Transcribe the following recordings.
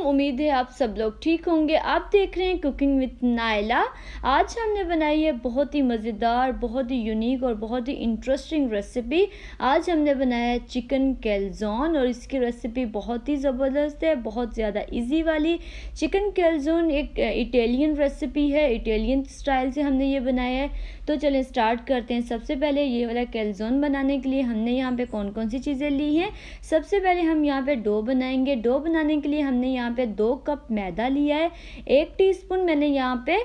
उम्मीद है आप सब लोग ठीक होंगे। आप देख रहे हैं कुकिंग विद नायला। आज हमने बनाई है बहुत ही मज़ेदार, बहुत ही यूनिक और बहुत ही इंटरेस्टिंग रेसिपी। आज हमने बनाया है चिकन कैल्ज़ोन और इसकी रेसिपी बहुत ही ज़बरदस्त है, बहुत ज़्यादा इजी वाली। चिकन कैल्ज़ोन एक इटालियन रेसिपी है, इटालियन स्टाइल से हमने ये बनाया है। तो चलें स्टार्ट करते हैं। सबसे पहले ये वाला कैल्ज़ोन बनाने के लिए हमने यहाँ पे कौन कौन सी चीज़ें ली हैं। सबसे पहले हम यहाँ पे डो बनाएंगे। डो बनाने के लिए हमने यहाँ पे 2 कप मैदा लिया है, 1 टीस्पून मैंने यहाँ पे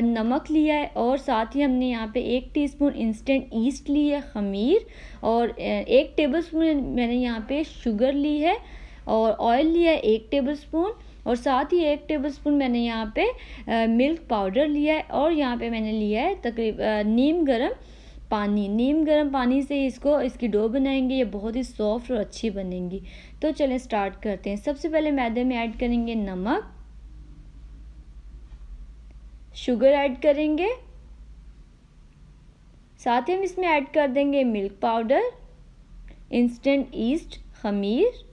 नमक लिया है और साथ ही हमने यहाँ पे 1 टीस्पून इंस्टेंट ईस्ट ली है, खमीर, और 1 टेबलस्पून मैंने यहाँ पे शुगर ली है और ऑयल लिया है 1 टेबलस्पून और साथ ही 1 टेबलस्पून मैंने यहाँ पे मिल्क पाउडर लिया है और यहाँ पे मैंने लिया है तकरीबन नीम गर्म पानी से इसकी डो बनाएंगे। ये बहुत ही सॉफ्ट और अच्छी बनेंगी। तो चलें स्टार्ट करते हैं। सबसे पहले मैदे में ऐड करेंगे नमक, शुगर ऐड करेंगे, साथ ही हम इसमें ऐड कर देंगे मिल्क पाउडर, इंस्टेंट ईस्ट, खमीर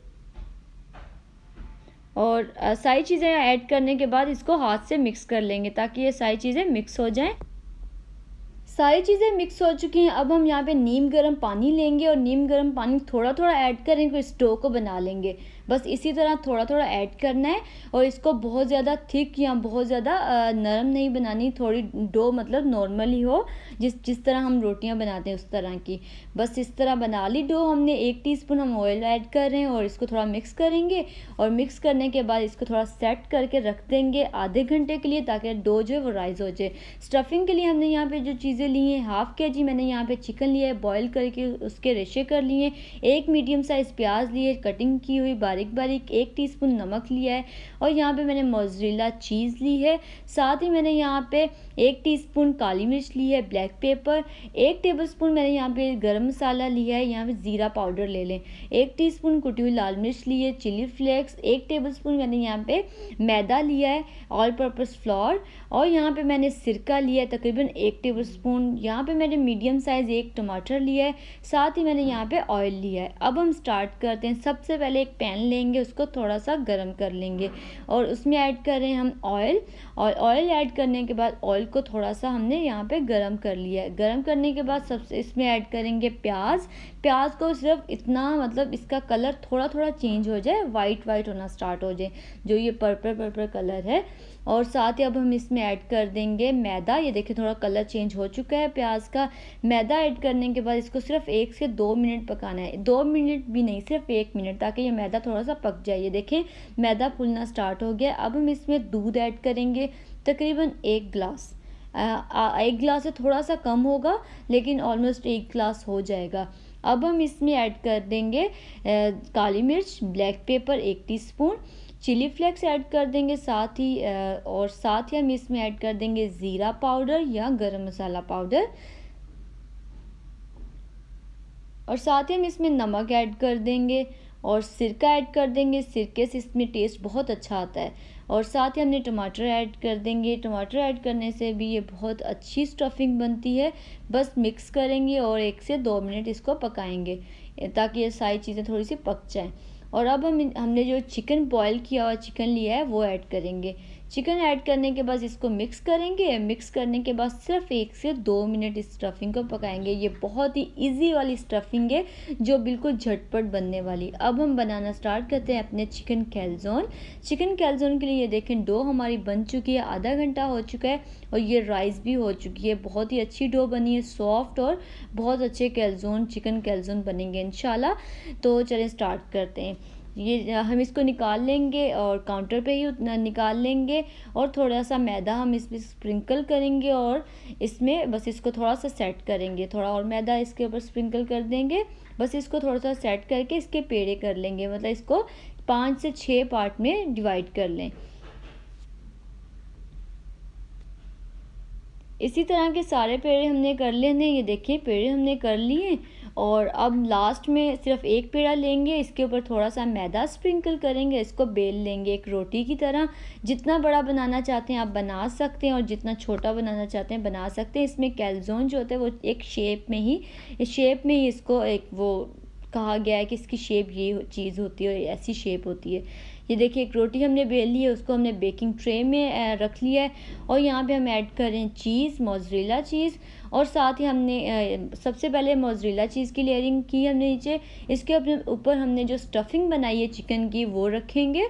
और सारी चीज़ें ऐड करने के बाद इसको हाथ से मिक्स कर लेंगे ताकि ये सारी चीज़ें मिक्स हो जाएं। सारी चीज़ें मिक्स हो चुकी हैं। अब हम यहाँ पे नीम गर्म पानी लेंगे और नीम गर्म पानी थोड़ा थोड़ा ऐड करेंगे, इस डो को बना लेंगे। बस इसी तरह थोड़ा थोड़ा ऐड करना है और इसको बहुत ज़्यादा थिक या बहुत ज़्यादा नरम नहीं बनानी, थोड़ी डो मतलब नॉर्मल ही हो, जिस तरह हम रोटियां बनाते हैं उस तरह की। बस इस तरह बना ली डो हमने। 1 टीस्पून हम ऑयल ऐड कर रहे हैं और इसको थोड़ा मिक्स करेंगे और मिक्स करने के बाद इसको थोड़ा सेट करके रख देंगे आधे घंटे के लिए ताकि डो जो है वो राइज हो जाए। स्टफिंग के लिए हमने यहाँ पे जो चीज़ें ली हैं, 1/2 kg मैंने यहाँ पे चिकन लिया है, बॉईल करके उसके रेशे कर लिए। 1 मीडियम साइज प्याज लिए कटिंग की हुई बारीक बारीक, 1 टीस्पून नमक लिया है और यहाँ पे मैंने मोज़रेला चीज़ ली है। साथ ही मैंने यहाँ पे 1 टीस्पून काली मिर्च ली है, ब्लैक पेपर, 1 टेबलस्पून मैंने यहाँ पे गरम मसाला लिया है, यहाँ पे ज़ीरा पाउडर ले लें, 1 टीस्पून कुटी हुई लाल मिर्च ली है, चिली फ्लेक्स, 1 टेबलस्पून मैंने यहाँ पे मैदा लिया है, ऑल पर्पस फ्लोर, और यहाँ पे मैंने सिरका लिया है तकरीबन 1 टेबलस्पून। यहाँ पे मैंने मीडियम साइज़ 1 टमाटर लिया है, साथ ही मैंने यहाँ पे ऑयल लिया है। अब हम स्टार्ट करते हैं। सबसे पहले एक पैन लेंगे, उसको थोड़ा सा गर्म कर लेंगे और उसमें ऐड कर रहे हैं हम ऑयल। और ऑयल ऐड करने के बाद ऑयल को थोड़ा सा हमने यहाँ पे गरम कर लिया है। गरम करने के बाद सबसे इसमें ऐड करेंगे प्याज को सिर्फ इतना, मतलब इसका कलर थोड़ा थोड़ा चेंज हो जाए, वाइट होना स्टार्ट हो जाए, जो ये पर्पल कलर है। और साथ ही अब हम इसमें ऐड कर देंगे मैदा। ये देखिए थोड़ा कलर चेंज हो चुका है प्याज का। मैदा ऐड करने के बाद इसको सिर्फ 1 से 2 मिनट पकाना है, 2 मिनट भी नहीं, सिर्फ 1 मिनट, ताकि ये मैदा थोड़ा सा पक जाए। ये देखें मैदा फूलना स्टार्ट हो गया। अब हम इसमें दूध ऐड करेंगे तकरीबन 1 गिलास। 1 गिलास से थोड़ा सा कम होगा लेकिन ऑलमोस्ट 1 गिलास हो जाएगा। अब हम इसमें ऐड कर देंगे काली मिर्च, black pepper 1 teaspoon, chili flakes add कर देंगे साथ ही हम इसमें ऐड कर देंगे ज़ीरा पाउडर या गरम मसाला पाउडर, और साथ ही हम इसमें नमक ऐड कर देंगे और सिरका ऐड कर देंगे। सिरके से इसमें टेस्ट बहुत अच्छा आता है। और साथ ही हमने टमाटर ऐड कर देंगे। टमाटर ऐड करने से भी ये बहुत अच्छी स्टफिंग बनती है। बस मिक्स करेंगे और 1 से 2 मिनट इसको पकाएंगे ताकि ये सारी चीज़ें थोड़ी सी पक जाएं। और अब हमने जो चिकन बॉईल किया हुआ चिकन लिया है वो ऐड करेंगे। चिकन ऐड करने के बाद इसको मिक्स करेंगे। मिक्स करने के बाद सिर्फ 1 से 2 मिनट इस स्टफिंग को पकाएंगे। ये बहुत ही इजी वाली स्टफिंग है जो बिल्कुल झटपट बनने वाली। अब हम बनाना स्टार्ट करते हैं अपने चिकन कैल्ज़ोन के लिए। ये देखें डो हमारी बन चुकी है, आधा घंटा हो चुका है और ये राइस भी हो चुकी है। बहुत ही अच्छी डो बनी है, सॉफ्ट, और बहुत अच्छे चिकन कैल्ज़ोन बनेंगे इंशाल्लाह। तो चलें स्टार्ट करते हैं। ये हम इसको निकाल लेंगे और काउंटर पे ही निकाल लेंगे और थोड़ा सा मैदा हम इसमें स्प्रिंकल करेंगे और इसमें बस इसको थोड़ा सा सेट करेंगे। थोड़ा और मैदा इसके ऊपर स्प्रिंकल कर देंगे। बस इसको थोड़ा सा सेट करके इसके पेड़े कर लेंगे, मतलब इसको 5 से 6 पार्ट में डिवाइड कर लें। इसी तरह के सारे पेड़े हमने कर लेने। ये देखिए पेड़े हमने कर लिए और अब लास्ट में सिर्फ 1 पेड़ा लेंगे, इसके ऊपर थोड़ा सा मैदा स्प्रिंकल करेंगे, इसको बेल लेंगे एक रोटी की तरह। जितना बड़ा बनाना चाहते हैं आप बना सकते हैं और जितना छोटा बनाना चाहते हैं बना सकते हैं। इसमें कैल्ज़ोन जो होता है वो एक शेप में ही इसको एक वो कहा गया है कि इसकी शेप ये चीज़ होती है और ऐसी शेप होती है। ये देखिए एक रोटी हमने बेल ली है, उसको हमने बेकिंग ट्रे में रख लिया है और यहाँ पे हम ऐड कर रहे हैं चीज़, मोज़रेला चीज़ और साथ ही हमने सबसे पहले मोज़रेला चीज़ की लेयरिंग की हमने नीचे। इसके ऊपर हमने जो स्टफिंग बनाई है चिकन की वो रखेंगे,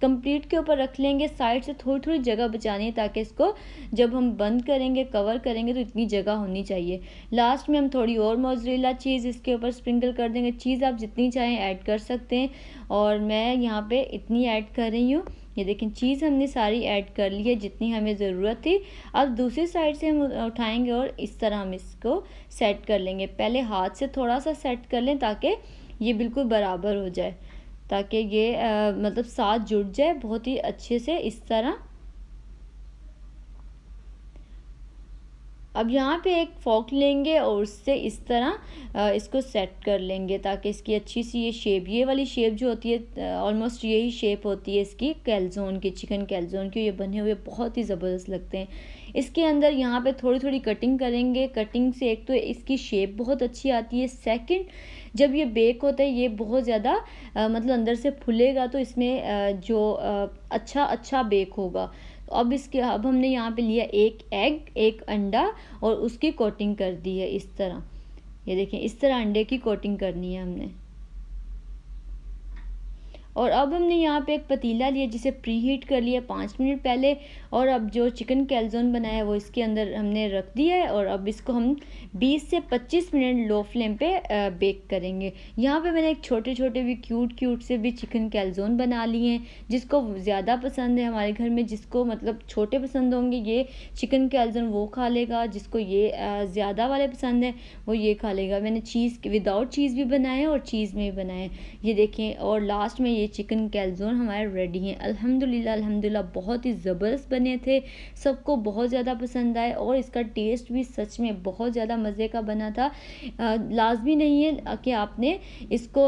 कंप्लीट के ऊपर रख लेंगे। साइड से थोड़ी थोड़ी जगह बचानी है ताकि इसको जब हम बंद करेंगे, कवर करेंगे तो इतनी जगह होनी चाहिए। लास्ट में हम थोड़ी और मोज़रेला चीज़ इसके ऊपर स्प्रिंकल कर देंगे। चीज़ आप जितनी चाहें ऐड कर सकते हैं और मैं यहाँ पे इतनी ऐड कर रही हूँ। ये देखें चीज़ हमने सारी ऐड कर ली है जितनी हमें ज़रूरत थी। अब दूसरी साइड से हम उठाएंगे और इस तरह हम इसको सेट कर लेंगे। पहले हाथ से थोड़ा सा सेट कर लें ताकि ये बिल्कुल बराबर हो जाए, ताकि ये मतलब साथ जुड़ जाए बहुत ही अच्छे से इस तरह। अब यहाँ पे एक फोक लेंगे और उससे इस तरह इसको सेट कर लेंगे ताकि इसकी अच्छी सी ये शेप, ये वाली शेप जो होती है ऑलमोस्ट यही शेप होती है इसकी कैलज़ोन की, चिकन कैलज़ोन की। ये बने हुए बहुत ही ज़बरदस्त लगते हैं। इसके अंदर यहाँ पे थोड़ी थोड़ी कटिंग करेंगे। कटिंग से एक तो इसकी शेप बहुत अच्छी आती है, सेकंड जब ये बेक होता है ये बहुत ज़्यादा मतलब अंदर से फूलेगा तो इसमें अच्छा बेक होगा। तो अब हमने यहाँ पे लिया एक एग, एक अंडा और उसकी कोटिंग कर दी है इस तरह। ये देखें इस तरह अंडे की कोटिंग करनी है हमने। और अब हमने यहाँ पे एक पतीला लिया जिसे प्री हीट कर लिया 5 मिनट पहले और अब जो चिकन कैलज़ोन बनाया है वो इसके अंदर हमने रख दिया है और अब इसको हम 20 से 25 मिनट लो फ्लेम पे बेक करेंगे। यहाँ पे मैंने एक छोटे छोटे भी क्यूट से भी चिकन कैलज़ोन बना लिए हैं। जिसको ज़्यादा पसंद है हमारे घर में, जिसको मतलब छोटे पसंद होंगे ये चिकन कैलज़ोन वो खा लेगा, जिसको ये ज़्यादा वाले पसंद है वो ये खा लेगा। मैंने चीज़ विदाउट चीज़ भी बनाए हैं और चीज़ में भी बनाए हैं। ये देखें और लास्ट में ये चिकन कैलज़ोन हमारे रेडी हैं। अल्हम्दुलिल्लाह बहुत ही ज़बरदस्त बने थे, सबको बहुत ज़्यादा पसंद आए और इसका टेस्ट भी सच में बहुत ज़्यादा मज़े का बना था। लाजमी नहीं है कि आपने इसको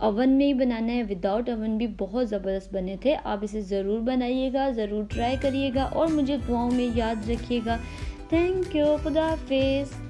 ओवन में ही बनाना है, विदाउट ओवन भी बहुत ज़बरदस्त बने थे। आप इसे ज़रूर बनाइएगा, ज़रूर ट्राई करिएगा और मुझे दुआओं में याद रखिएगा। थैंक यू, खुदा हाफिज़।